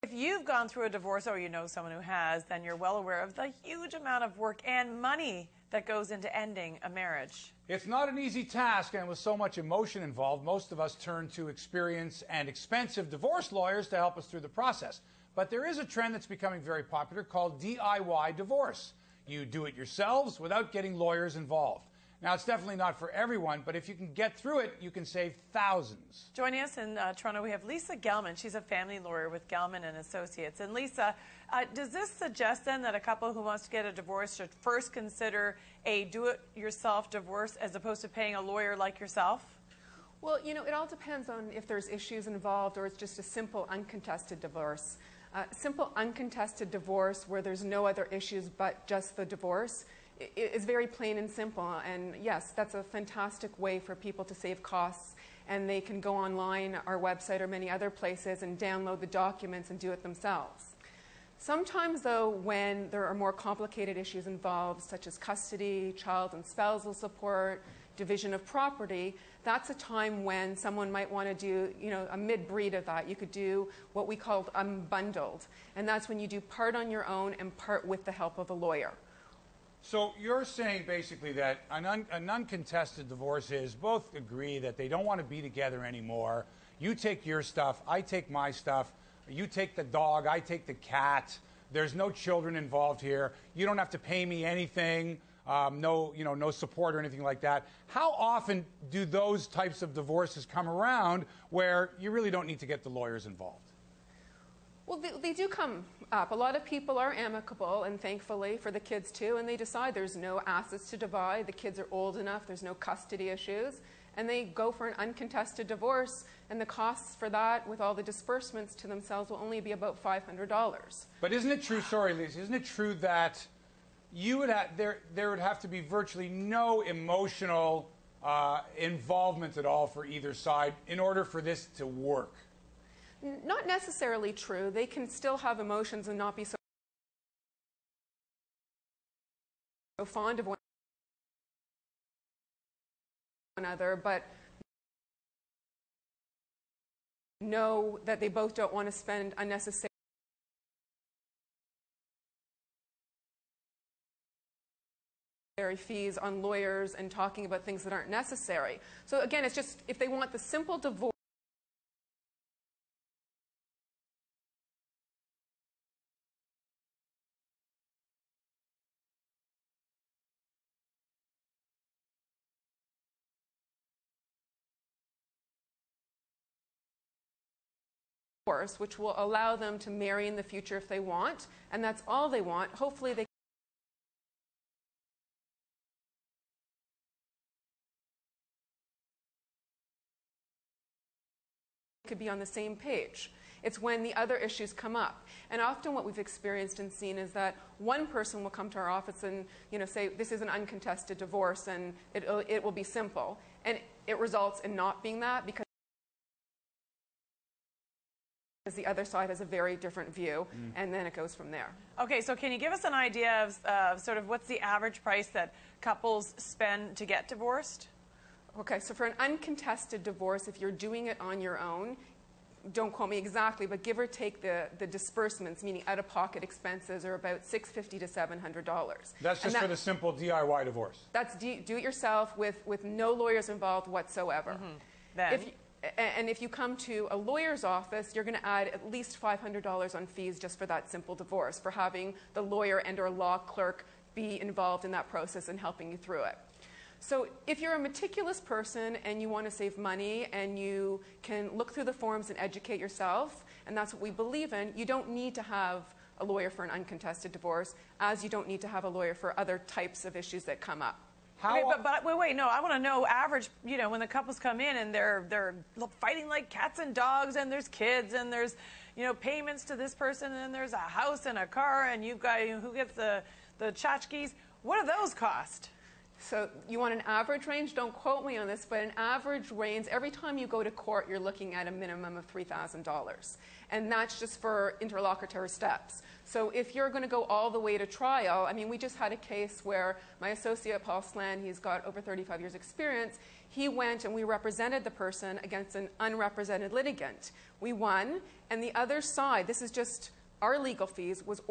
If you've gone through a divorce or you know someone who has, then you're well aware of the huge amount of work and money that goes into ending a marriage. It's not an easy task, and with so much emotion involved, most of us turn to experienced and expensive divorce lawyers to help us through the process. But there is a trend that's becoming very popular called DIY divorce. You do it yourselves without getting lawyers involved. Now, it's definitely not for everyone, but if you can get through it, you can save thousands. Joining us in Toronto, we have Lisa Gelman. She's a family lawyer with Gelman and Associates. And Lisa, does this suggest then that a couple who wants to get a divorce should first consider a do-it-yourself divorce as opposed to paying a lawyer like yourself? Well, you know, it all depends on if there's issues involved or it's just a simple uncontested divorce. Simple uncontested divorce where there's no other issues but just the divorce is very plain and simple, and yes, that's a fantastic way for people to save costs, and they can go online, our website or many other places, and download the documents and do it themselves. Sometimes though, when there are more complicated issues involved, such as custody, child and spousal support, division of property, that's a time when someone might want to do, you know, a mid-breed of that. You could do what we call unbundled, and that's when you do part on your own and part with the help of a lawyer. So you're saying basically that an uncontested divorce is both agree that they don't want to be together anymore. You take your stuff, I take my stuff. You take the dog, I take the cat. There's no children involved here. You don't have to pay me anything. No support or anything like that. How often do those types of divorces come around where you really don't need to get the lawyers involved? Well, they do come up. A lot of people are amicable, and thankfully for the kids too, and they decide there's no assets to divide, the kids are old enough, there's no custody issues, and they go for an uncontested divorce, and the costs for that with all the disbursements to themselves will only be about $500. But isn't it true, sorry Lisa, isn't it true that you would have, there would have to be virtually no emotional involvement at all for either side in order for this to work? Not necessarily true. They can still have emotions and not be so fond of one another, but know that they both don't want to spend unnecessary fees on lawyers and talking about things that aren't necessary. So again, it's just if they want the simple divorce, which will allow them to marry in the future if they want, and that's all they want. Hopefully they could be on the same page. It's when the other issues come up. And often what we've experienced and seen is that one person will come to our office and say, this is an uncontested divorce and it will be simple. And it results in not being that because the other side has a very different view, and then it goes from there. Okay, so can you give us an idea of sort of what's the average price that couples spend to get divorced? Okay, so for an uncontested divorce, if you're doing it on your own, don't quote me exactly, but give or take the disbursements, meaning out-of-pocket expenses, are about $650 to $700. That's just for the simple DIY divorce? That's do-it-yourself with no lawyers involved whatsoever. And if you come to a lawyer's office, you're going to add at least $500 on fees just for that simple divorce, for having the lawyer and or law clerk be involved in that process and helping you through it. So if you're a meticulous person and you want to save money and you can look through the forms and educate yourself, and that's what we believe in, you don't need to have a lawyer for an uncontested divorce, as you don't need to have a lawyer for other types of issues that come up. Okay, but wait, no, I want to know average, when the couples come in and they're fighting like cats and dogs, and there's kids, and there's, payments to this person, and there's a house and a car, and you've got, who gets the tchotchkes? What do those cost? So you want an average range? Don't quote me on this, but an average range, every time you go to court, you're looking at a minimum of $3,000. And that's just for interlocutory steps. So if you're going to go all the way to trial, I mean, we just had a case where my associate, Paul Slan, he's got over 35 years experience, He went and we represented the person against an unrepresented litigant. We won, and the other side, this is just our legal fees, was